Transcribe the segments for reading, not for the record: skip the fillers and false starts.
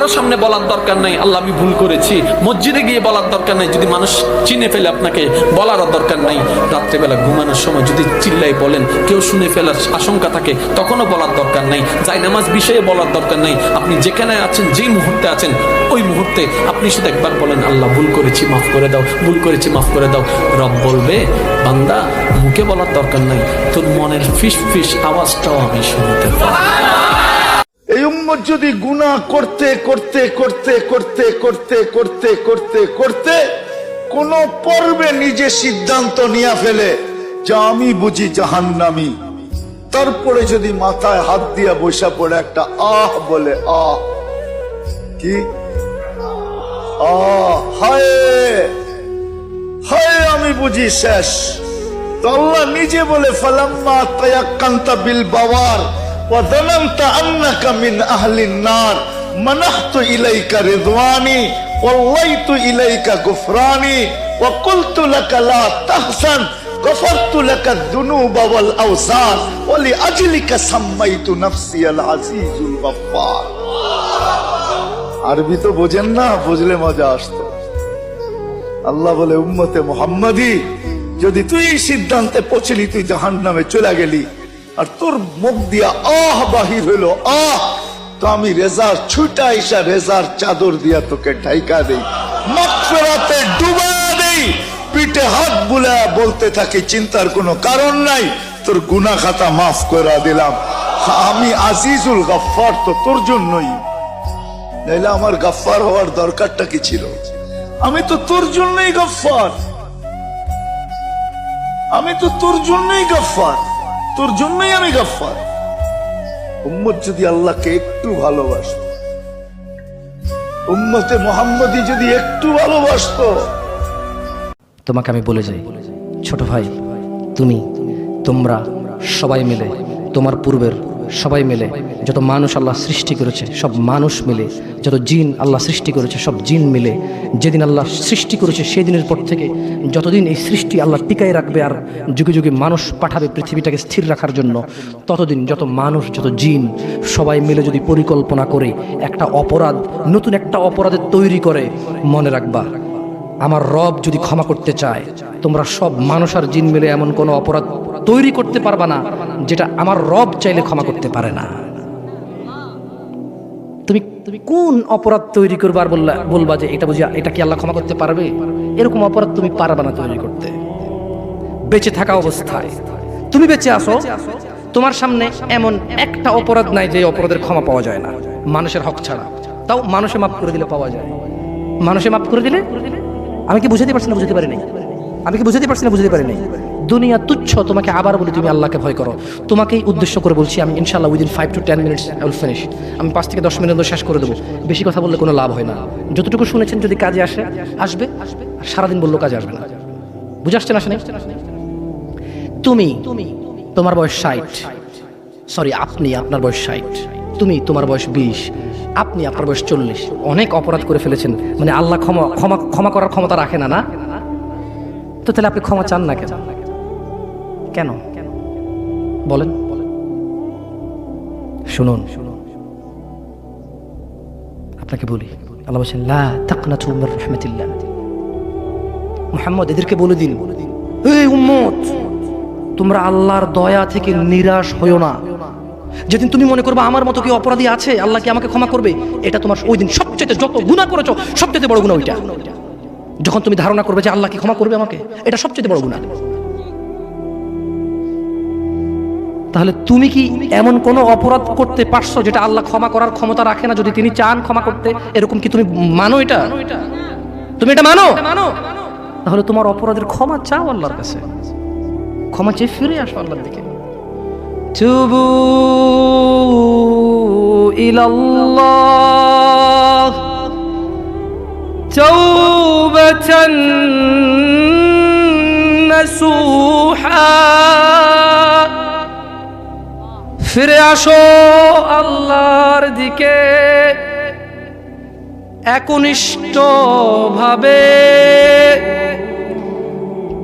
কারো সামনে বলার দরকার নাই আল্লাহ আমি ভুল করেছি, মসজিদে গিয়ে বলার দরকার নাই, যদি মানুষ চিনে ফেলে আপনাকে বলারও দরকার নাই, রাত্রেবেলা ঘুমানোর সময় যদি চিল্লাই বলেন কেউ শুনে ফেলার আশঙ্কা থাকে তখনও বলার দরকার নাই, জায়নামাজ বিষয়ে বলার দরকার নাই, আপনি যেখানে আছেন যেই মুহূর্তে আছেন ওই মুহূর্তে আপনি শুধু একবার বলেন আল্লাহ ভুল করেছি মাফ করে দাও, ভুল করেছি মাফ করে দাও। রব বলবে বান্দা মুখে বলার দরকার নাই, তোর মনের ফিস ফিস আওয়াজটাও আমি শুনতে পাই। এই উম্মত যদি গুনাহ করতে করতে করতে করতে করতে করতে করতে করতে কোন পর্বে নিজে সিদ্ধান্ত নিয়ে ফেলে যা আমি বুঝি জাহান্নামী, তারপরে যদি মাথায় হাত দিয়া বসা পড়ে একটা আহ বলে, আহ কি হায় হায় আমি বুঝি শেষ, তো আল্লাহ নিজে বলে ফালাম্মা তায়াক্কানতা বিল বাওয়ার ওয়া যানানতা আন্নাকা মিন আহলিন নার মানাহতু ইলাইকা রিদওয়ানি ওয়াল্লাইতু ইলাইকা গুফরানি ওয়া কুলতু লাকা লা তাহসান গফারতু লাকা যুনুবা ওয়াল আওসার ওয়া লিআজলিকা সাম্মাইতু নাফসি আল আজিজুল গফফার। আরবি তো বোঝেন না, বুঝলে মজা আসতো। আল্লাহ বলে উম্মতে মুহাম্মাদি যদি তুই সিদ্ধান্তে পৌঁছলি তুই জাহান্নামে চলে গেলি আর তোর মুখ দিয়া আহ বাহির হইলো আহ, তো আমি রেজার ছুটা ইসা রেজার চাদর দিয়া তোকে ঢাইকা দেই, মাগফিরাতে ডুবা দেই, পিঠে হাত বুলায়া বলতে থাকি চিন্তার কোনো কারণ নাই, তোর গুনাহ খাতা মাফ করে দিলাম, আমি আজিজুল গফফার তো তোর জন্যই, নাইলে আমার গফফার হওয়ার দরকারটা কি ছিল? আমি তো তোর জন্যই গফফার, আমি তো তোর জন্যই গফফার, তোর জন্যই আমি গফফার। উম্মত যদি আল্লাহকে একটু ভালোবাসত, উম্মতে মুহাম্মদী যদি একটু ভালোবাসতো। তোমাকে আমি বলে যাই ছোট ভাই, তুমি তোমরা সবাই মিলে, তোমার পূর্বের সবাই মিলে, যত মানুষ আল্লাহ সৃষ্টি করেছে সব মানুষ মিলে, যত জিন আল্লাহ সৃষ্টি করেছে সব জিন মিলে, যেদিন আল্লাহ সৃষ্টি করেছে সেই দিনের পর থেকে যতদিন এই সৃষ্টি আল্লাহ টিকায় রাখবে আর যুগে যুগে মানুষ পাঠাবে পৃথিবীটাকে স্থির রাখার জন্য, ততদিন যত মানুষ যত জিন সবাই মিলে যদি পরিকল্পনা করে একটা অপরাধ, নতুন একটা অপরাধের তৈরি করে, মনে রাখবা আমার রব যদি ক্ষমা করতে চায় তোমরা সব মানুষ আর জিন মিলে এমন কোনো অপরাধ তৈরি করতে পারবা না যেটা আমার রব চাইলে ক্ষমা করতে পারে না। তুমি তুমি কোন অপরাধ তৈরি করবে আর বলবা যে এটা বুঝি এটা কি আল্লাহ ক্ষমা করতে পারবে? এরকম অপরাধ তুমি পারবা না তৈরি করতে। বেঁচে থাকা অবস্থায় তুমি বেঁচে আসো, তোমার সামনে এমন একটা অপরাধ নাই যে অপরাধের ক্ষমা পাওয়া যায় না মানুষের হক ছাড়া, তাও মানুষে মাফ করে দিলে পাওয়া যায়। মানুষে মাফ করে দিলে, আমি কি বুঝাতে পারছি না? বুঝতে পারি নাই। আমি কি বুঝাতে পারছি না? বুঝতে পারি নাই। দুনিয়া তুচ্ছ, তোমাকে আবার বলি তুমি আল্লাহকে ভয় করো। তোমাকেই উদ্দেশ্য করে বলছি আমি, ইনশাআল্লাহ within 5 to 10 minutes I will finish. আমি 5 থেকে 10 মিনিট শেষ করে দেবো। বেশি কথা বললে কোনো লাভ হয় না। যতটুকু শুনেছেন যদি কাজে আসে আসবে, আর সারাদিন বললেও কাজে আসবে না। বুঝে আসছে না? আসেনি? তুমি তোমার বয়স 60, সরি আপনি আপনার বয়স 60, তুমি তোমার বয়স 20, আপনি আপনার বয়স 40, অনেক অপরাধ করে ফেলেছেন, মানে আল্লাহ ক্ষমা করার ক্ষমতা রাখে না, না? তো তাহলে আপনি ক্ষমা চান না কেন? কেন বলেন? শুনুন, আপনাকে বলি, আল্লাহ বলেন লা তাকনাতু মির রাহমাতিল্লাহ। মুহাম্মদ এদেরকে বলে দিন, এই উম্মত তোমরা আল্লাহর দয়া থেকে নিরাশ হইও না। যেদিন তুমি মনে করবে আমার মতো কি অপরাধী আছে, আল্লাহ কি আমাকে ক্ষমা করবে, এটা তোমার ওই দিন সবচেয়ে যত গুনাহ করেছো সবচেয়ে বড় গুনাহ ওইটা। যখন তুমি ধারণা করবে যে আল্লাহ কি ক্ষমা করবে আমাকে, এটা সবচেয়ে বড় গুনাহ। তাহলে তুমি কি এমন কোন অপরাধ করতে পারছো যেটা আল্লাহ ক্ষমা করার ক্ষমতা রাখে না যদি তিনি চান ক্ষমা করতে? এরকম কি তুমি মানো? এটা তুমি এটা মানো? তাহলে তোমার অপরাধের ক্ষমা চাও আল্লাহর কাছে, ক্ষমা চেয়ে ফিরে আসো আল্লাহর দিকে। তুবু ইলাল্লাহ তাওবাতান নাসুহা, ফিরে আসো আল্লাহর দিকে একনিষ্ঠ ভাবে।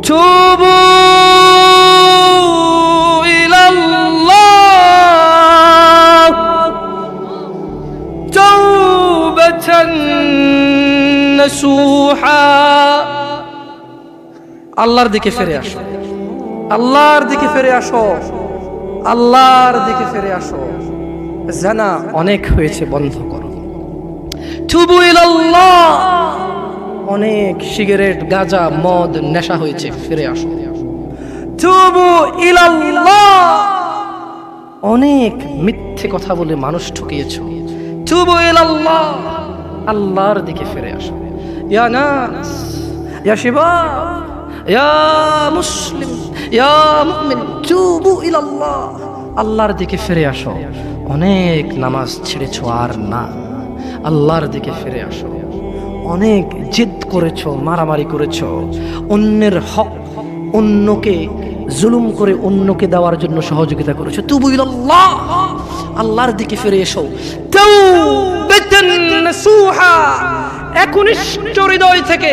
তুবু ইলাল্লাহ নাসুহা। আল্লাহর দিকে ফিরে আসো, আল্লাহর দিকে ফিরে আসো, আল্লাহর দিকে ফিরে আসো। জানা অনেক হয়েছে, বন্ধ করো। তুবু ইলাল্লাহ, অনেক সিগারেট, গাঁজা, মদ, নেশা হয়েছে, ফিরে আসো। তুবু ইলাল্লাহ, অনেক মিথ্যে কথা বলে মানুষ ঠকিয়েছো। তুবু ইলাল্লাহ, আল্লাহর দিকে ফিরে আসো। ইয়া নাস, ইয়া শিবাব, ইয়া মুসলিম, ইয়া মুমিন, তুবু ইলাল্লাহ, আল্লাহর দিকে ফিরে আসো। অনেক নামাজ ছেড়েছো আর না, আল্লাহর দিকে ফিরে আসো। অনেক জিদ করেছো, মারামারি করেছো, অন্যের হক অন্যকে জুলুম করে অন্যকে দেওয়ার জন্য সহযোগিতা করেছো। তুবু ইলাল্লাহ, আল্লাহর দিকে ফিরে এসো। তাওবাতান নাসুহা, একনিষ্ঠ হৃদয় থেকে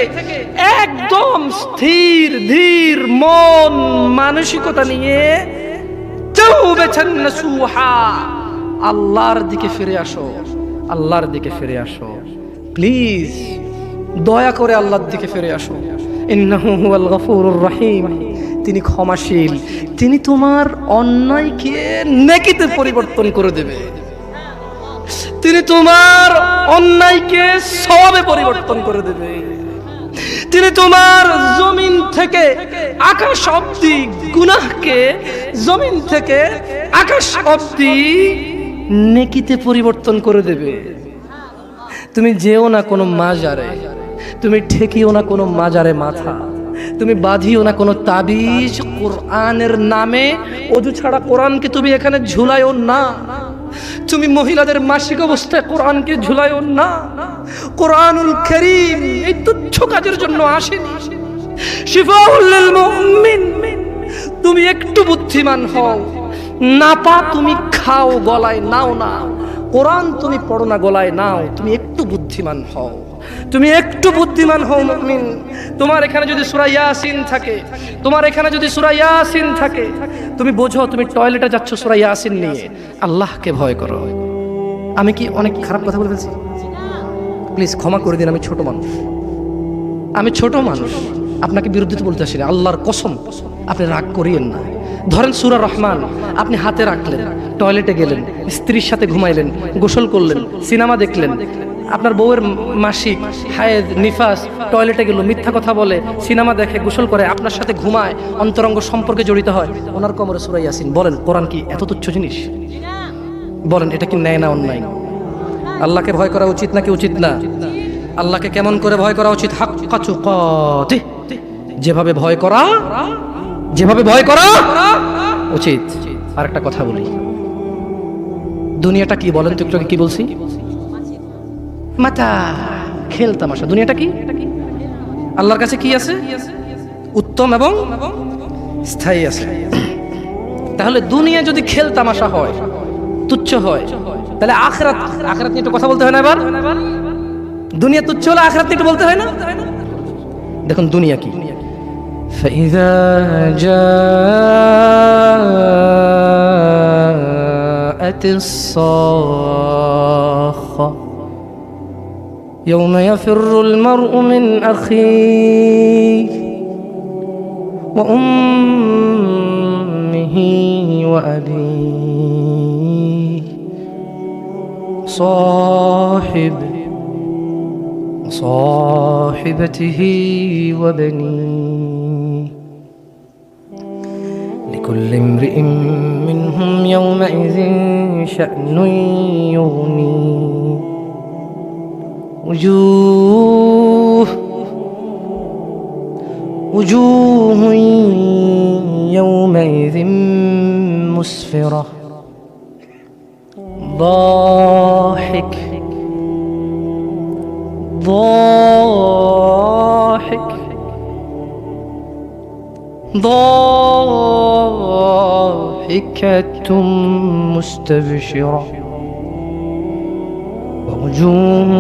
একদম স্থির ধীর মন মানসিকতা নিয়ে তাওবাতান নাসুহা, আল্লাহর দিকে ফিরে আসো, আল্লাহর দিকে ফিরে আসো। প্লিজ দয়া করে আল্লাহর দিকে ফিরে আসো। ইন্নাহু হুয়াল গফুরুর রহিম, তিনি ক্ষমাশীল, তিনি তোমার অন্যায়কে নেকিতে পরিবর্তন করে দেবে, তিনি তোমার অন্যায়কে সওয়াবে পরিবর্তন করে দেবে, তিনি তোমার জমিন থেকে আকাশ অবধি গুনাহকে জমিন থেকে আকাশ অবধি নেকিতে পরিবর্তন করে দেবে। তুমি যেও না কোনো মাজারে, তুমি ঠেকিও না কোনো মাজারে মাথা, তুমি বাঁধিও না কোনো তাবিজ। কোরআনের নামে অজু ছাড়া কোরআনকে তুমি এখানে ঝুলাইও না। তুমি মহিলাদের মাসিক অবস্থায় কোরআনকে ঝুলাইও না। কোরআনুল কারীম এই তুচ্ছ কাজের জন্য আসেনি। শিফাউল লিল মুমিন, তুমি একটু বুদ্ধিমান হও। নাপা তুমি খাও, গলায় নাও না। কোরআন তুমি পড়ো না, গলায় নাও। তুমি একটু বুদ্ধিমান হও, তুমি একটু বুদ্ধিমান হও মুমিন। তোমার এখানে যদি সূরা ইয়াসিন থাকে, তোমার এখানে যদি সূরা ইয়াসিন থাকে, তুমি বোঝো তুমি টয়লেটে যাচ্ছ সূরা ইয়াসিন নিয়ে। আল্লাহকে ভয় করো। আমি কি অনেক খারাপ কথা বলে ফেলছি? প্লিজ ক্ষমা করে দিন, আমি ছোট মানুষ, আমি ছোট মানুষ, আপনাকে বিরুদ্ধে বলতে আসিনি। আল্লাহর কসম, আপনি রাগ করিয়েন না। ধরেন সূরা রহমান আপনি হাতে রাখলেন, টয়লেটে গেলেন, স্ত্রীর সাথে ঘুমাইলেন, গোসল করলেন, সিনেমা দেখলেন, আপনার বউয়ের মাসিক, হায়েদ, নিফাস, টয়লেটে গেল, মিথ্যা কথা বলে, সিনেমা দেখে, গোসল করে, আপনার সাথে ঘুমায়, অন্তরঙ্গ সম্পর্কে জড়িত হয়, ওনার কোমরে সূরা ইয়াসিন। বলেন কোরআন কি এত তুচ্ছ জিনিস? বলেন এটা কি ন্যায় না অন্যায়? আল্লাহকে ভয় করা উচিত নাকি উচিত না? আল্লাহকে কেমন করে ভয় করা উচিত? হাক্কা তুকাতিহ, যেভাবে ভয় করা, যেভাবে ভয় করা উচিত। আর একটা কথা বলি, দুনিয়াটা কি বলেন তো? একটু কি বলছি? মাতা, খেল তামাশা। দুনিয়াটা কি? আল্লাহর কাছে কি আছে? উত্তম এবং স্থায়ী আছে। তাহলে দুনিয়া যদি খেল তামাশা হয়, তুচ্ছ হয়, তাহলে আখিরাত, আখিরাত নিয়ে একটু কথা বলতে হয় না? এবার দুনিয়া তুচ্ছ হলে আখিরাত নিয়ে একটু বলতে হয় না? দেখুন দুনিয়া কি। فإذا جاءت الصاخة يوم يفر المرء من أخيه وأمه وأبيه وصاحبته وبنيه لكل امرئ منهم يومئذ شأن يغنيه وجوه يومئذ مسفرة ضاحك ضاحكة مستبشرة ووجوه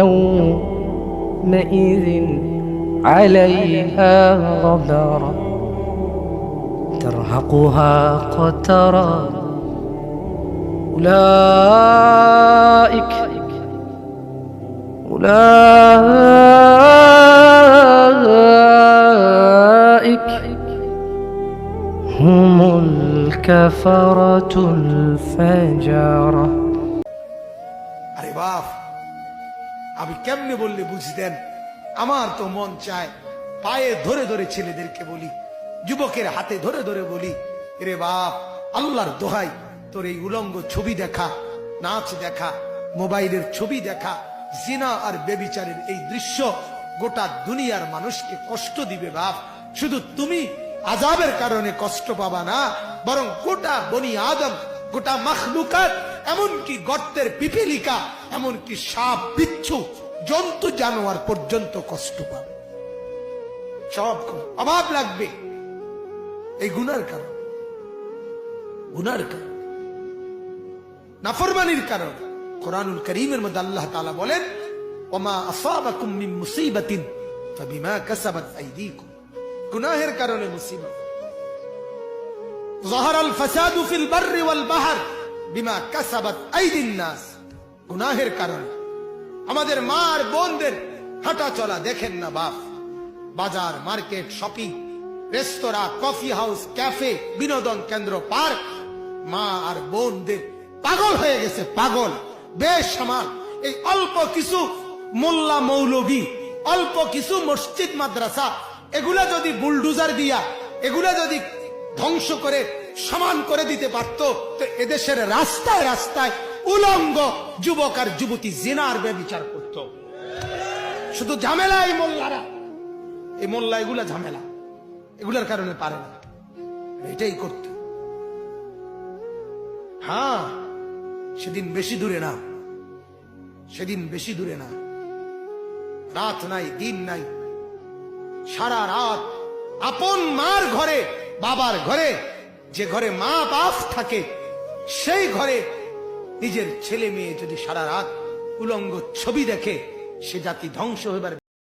يومئذ عليها غبرة ترهقها قترة أولئك هم الكفرة الفجرة আরে বাপ, আমি কেমনে বললে বুঝতেন? আমার তো মন চায় পায়ে ধরে ধরে ছেলেদেরকে বলি, যুবকের হাতে ধরে ধরে বলি, রে বাপ, আল্লাহর দোহাই, তোর এই উলঙ্গ ছবি দেখা, নাচ দেখা, মোবাইলের ছবি দেখা, জিনা আর বেবিচারের এই দৃশ্য গোটা দুনিয়ার মানুষকে কষ্ট দিবে বাপ। শুধু তুমি আযাবের কারণে কষ্ট পাবা না, বরং গোটা বনি আদম, গোটা মাখলুকাত, এমনকি গর্তের পিপিলিকা, এমনকি সাপ বিচ্ছু, জন্তু জানোয়ার পর্যন্ত কষ্ট পাবে। সব অভাব লাগবে এই গুনার কারণ, গুনার কারণ, নাফরমানির কারণ। কোরআনুল কারীমের মধ্যে আল্লাহ তাআলা বলেন, ওমা আসাবাকুম মিন মুসিবাতিন ফাবিমা কাসাবাত আইদিকুম, গুনাহের কারণে মুসিবত। যাহারাল ফাসাদু ফিল বাররি ওয়াল বাহর বিমা কাসাবাত আইদিন নাস, গুনাহের কারণে। আমাদের মা আর বোনদের হাঁটা চলা দেখেন না বাপ, বাজার, মার্কেট, শপিং, রেস্তোরাঁ, কফি হাউস, ক্যাফে, বিনোদন কেন্দ্র, পার্ক, মা আর বোনদের পাগল হয়ে গেছে, পাগল, বেসামাল। এই অল্প কিছু মোল্লা মৌলভী, অল্প কিছু মসজিদ মাদ্রাসা, এগুলা যদি বুলডুজার দিয়া, এগুলা যদি ধ্বংস করে সমান করে দিতে পারত, তো এদেশের রাস্তায় রাস্তায় উলঙ্গ যুবক আর যুবতী জিনার ব্যভিচার করত। শুধু ঝামেলা এই মোল্লারা, এই মোল্লা এগুলা ঝামেলা, এগুলার কারণে পারে না, এটাই করতে। হ্যাঁ, সেদিন বেশি দূরে না, সেদিন বেশি দূরে না, রাত নাই দিন নাই, সারা রাত আপন মার ঘরে, বাবার ঘরে, যে ঘরে মা বাপ থাকে, সেই ঘরে নিজের ছেলে মেয়ে যদি সারা রাত উলঙ্গ ছবি দেখে, সে জাতি ধ্বংস হইবার